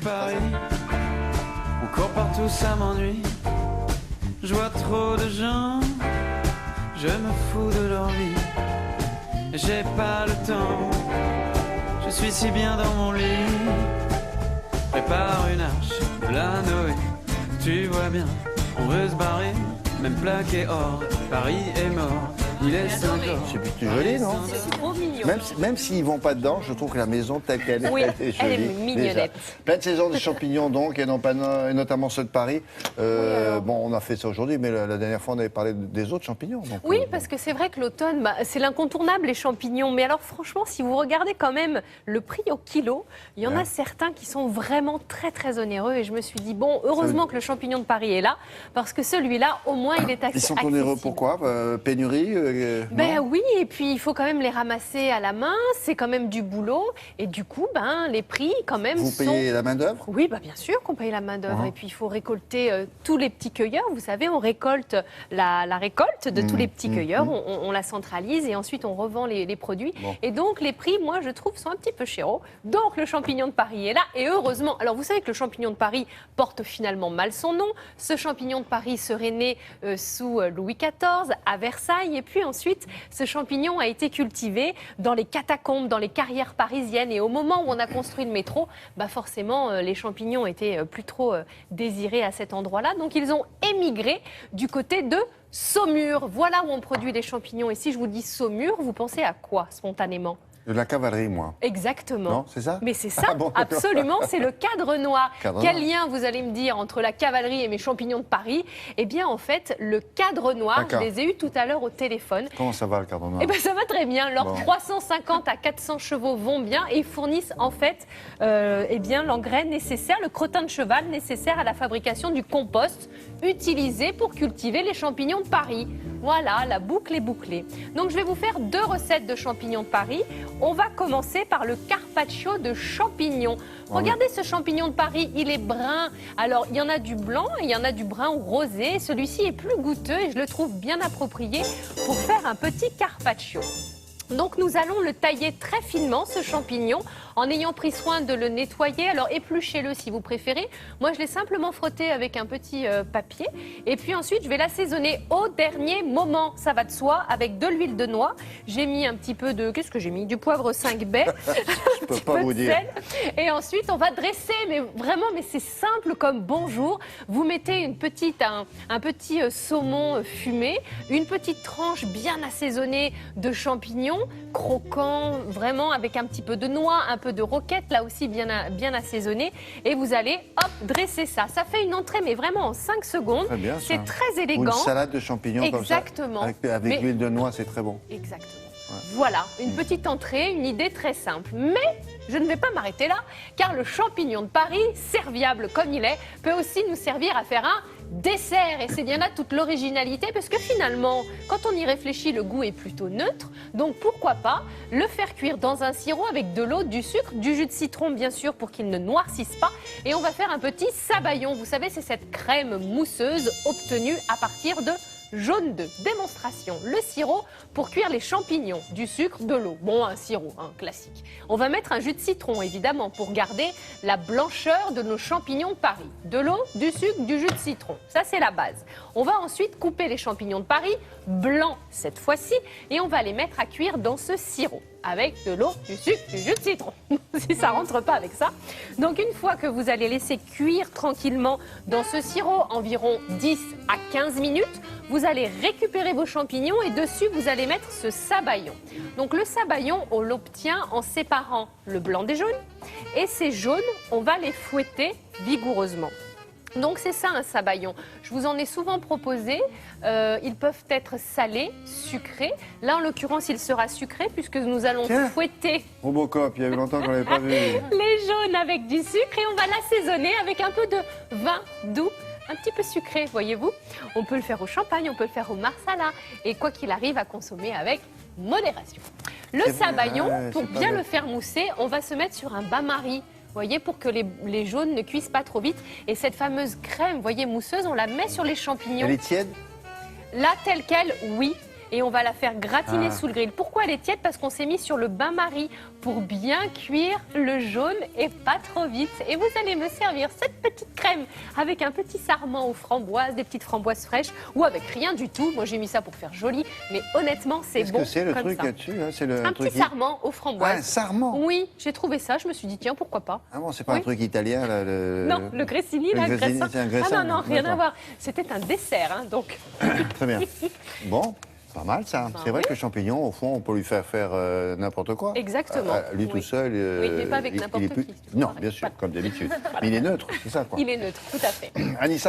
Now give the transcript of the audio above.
Paris, on court partout, ça m'ennuie. Je vois trop de gens, je me fous de leur vie. J'ai pas le temps, je suis si bien dans mon lit. Prépare une arche, la Noé, tu vois bien, on veut se barrer, même plaqué or, Paris est mort. Il est 5 heures. C'est plutôt joli, non? C'est trop mignon. Même s'ils ne vont pas dedans, je trouve que la maison telle qu'elle est, Oui, est jolie. elle est mignonnette. Déjà. Plein de saisons de champignons, donc, et notamment ceux de Paris. Bon, on a fait ça aujourd'hui, mais la dernière fois, on avait parlé des autres champignons. Donc, oui, parce que c'est vrai que l'automne, c'est l'incontournable, les champignons. Mais alors, franchement, si vous regardez quand même le prix au kilo, il y en a certains qui sont vraiment très, très onéreux. Et je me suis dit, bon, heureusement que le champignon de Paris est là, parce que celui-là, au moins, il est accessible. Ils sont onéreux, pourquoi? Pénurie Ben oui, et puis il faut quand même les ramasser à la main, c'est quand même du boulot, et du coup, les prix quand même Vous payez la main-d'œuvre? Oui, bien sûr qu'on paye la main-d'œuvre, et puis il faut récolter tous les petits cueilleurs. Vous savez, on récolte la récolte de tous les petits cueilleurs, on la centralise, et ensuite on revend les produits. Bon. Et donc les prix, moi je trouve, sont un petit peu chers. Donc le champignon de Paris est là, et heureusement. Alors vous savez que le champignon de Paris porte finalement mal son nom. Ce champignon de Paris serait né sous Louis XIV, à Versailles, et puis ensuite, ce champignon a été cultivé dans les catacombes, dans les carrières parisiennes. Et au moment où on a construit le métro, forcément, les champignons étaient plus trop désirés à cet endroit-là. Donc, ils ont émigré du côté de Saumur. Voilà où on produit les champignons. Et si je vous dis Saumur, vous pensez à quoi spontanément ? De la cavalerie, moi. Exactement. Non, c'est ça? Mais c'est ça, absolument, c'est le cadre noir. Quel lien, vous allez me dire, entre la cavalerie et mes champignons de Paris? Eh bien, en fait, le cadre noir, je les ai eus tout à l'heure au téléphone. Comment ça va, le cadre noir? Eh bien, ça va très bien. Leurs 350 à 400 chevaux vont bien et ils fournissent, en fait, l'engrais nécessaire, le crottin de cheval nécessaire à la fabrication du compost utilisé pour cultiver les champignons de Paris. Voilà, la boucle est bouclée. Donc, je vais vous faire 2 recettes de champignons de Paris. On va commencer par le carpaccio de champignons. Regardez ce champignon de Paris, il est brun. Alors, il y en a du blanc et il y en a du brun ou rosé. Celui-ci est plus goûteux et je le trouve bien approprié pour faire un petit carpaccio. Donc nous allons le tailler très finement, ce champignon, en ayant pris soin de le nettoyer. Alors épluchez-le si vous préférez. Moi je l'ai simplement frotté avec un petit papier. Et puis ensuite je vais l'assaisonner au dernier moment. Ça va de soi, avec de l'huile de noix. J'ai mis un petit peu de... Qu'est-ce que j'ai mis? Du poivre 5 baies. Je peux pas vous dire. Et ensuite on va dresser, mais c'est simple comme bonjour. Vous mettez un petit saumon fumé, une petite tranche bien assaisonnée de champignons, croquant, vraiment avec un petit peu de noix, un peu de roquette, là aussi bien assaisonné. Et vous allez, dresser ça. Ça fait une entrée, mais vraiment en 5 secondes. C'est très élégant. Ou une salade de champignons. Exactement. Comme ça. Avec l'huile de noix, c'est très bon. Exactement. Ouais. Voilà, une petite entrée, une idée très simple. Mais je ne vais pas m'arrêter là, car le champignon de Paris, serviable comme il est, peut aussi nous servir à faire un dessert. Et c'est bien là toute l'originalité, parce que finalement, quand on y réfléchit, le goût est plutôt neutre. Donc pourquoi pas le faire cuire dans un sirop avec de l'eau, du sucre, du jus de citron bien sûr pour qu'il ne noircisse pas. Et on va faire un petit sabayon. Vous savez, c'est cette crème mousseuse obtenue à partir de jaune d'œuf. Démonstration, le sirop pour cuire les champignons, du sucre, de l'eau. Bon, un sirop, classique. On va mettre un jus de citron, évidemment, pour garder la blancheur de nos champignons de Paris. De l'eau, du sucre, du jus de citron. Ça, c'est la base. On va ensuite couper les champignons de Paris, blancs cette fois-ci, et on va les mettre à cuire dans ce sirop, avec de l'eau, du sucre, du jus de citron. Si ça rentre pas avec ça. Donc, une fois que vous allez laisser cuire tranquillement dans ce sirop, environ 10 à 15 minutes, vous allez récupérer vos champignons et dessus, vous allez mettre ce sabayon. Donc, le sabayon, on l'obtient en séparant le blanc des jaunes. Et ces jaunes, on va les fouetter vigoureusement. Donc c'est ça un sabayon. Je vous en ai souvent proposé. Ils peuvent être salés, sucrés. Là en l'occurrence il sera sucré puisque nous allons fouetter Robocop, il y a eu longtemps qu'on l'avait pas vu. Les jaunes avec du sucre et on va l'assaisonner avec un peu de vin doux. Un petit peu sucré, voyez-vous. On peut le faire au champagne, on peut le faire au marsala. Et quoi qu'il arrive à consommer avec modération. Le sabayon, pour bien le faire mousser, on va se mettre sur un bain-marie. Vous voyez, pour que les jaunes ne cuisent pas trop vite. Et cette fameuse crème, vous voyez, mousseuse, on la met sur les champignons. Elle est tiède? Là, telle quelle, oui. et on va la faire gratiner sous le grill. Pourquoi elle est tiède? Parce qu'on s'est mis sur le bain-marie pour bien cuire le jaune et pas trop vite. Et vous allez me servir cette petite crème avec un petit sarment aux framboises, des petites framboises fraîches ou avec rien du tout. Moi j'ai mis ça pour faire joli, mais honnêtement c'est bon. Qu'est-ce que c'est le comme truc ça. là-dessus là? C'est Un truc petit sarment aux framboises. Ah, un sarment. Oui, j'ai trouvé ça, je me suis dit tiens pourquoi pas. Ah bon, c'est pas Oui. un truc italien là Non, le gressini, le là, gressini, graissin. c'est un graissin, Ah non, non, rien à d'accord. voir. C'était un dessert, hein, donc. Très bien. Bon, pas mal ça. Ben C'est vrai oui. que le champignon, au fond, on peut lui faire n'importe quoi. Exactement. Lui Oui. tout seul. Oui, mais pas avec il n'importe est plus- qui. Non, Pareil. bien sûr, comme d'habitude. Mais il est neutre, c'est ça quoi. Il est neutre, tout à fait. Anissa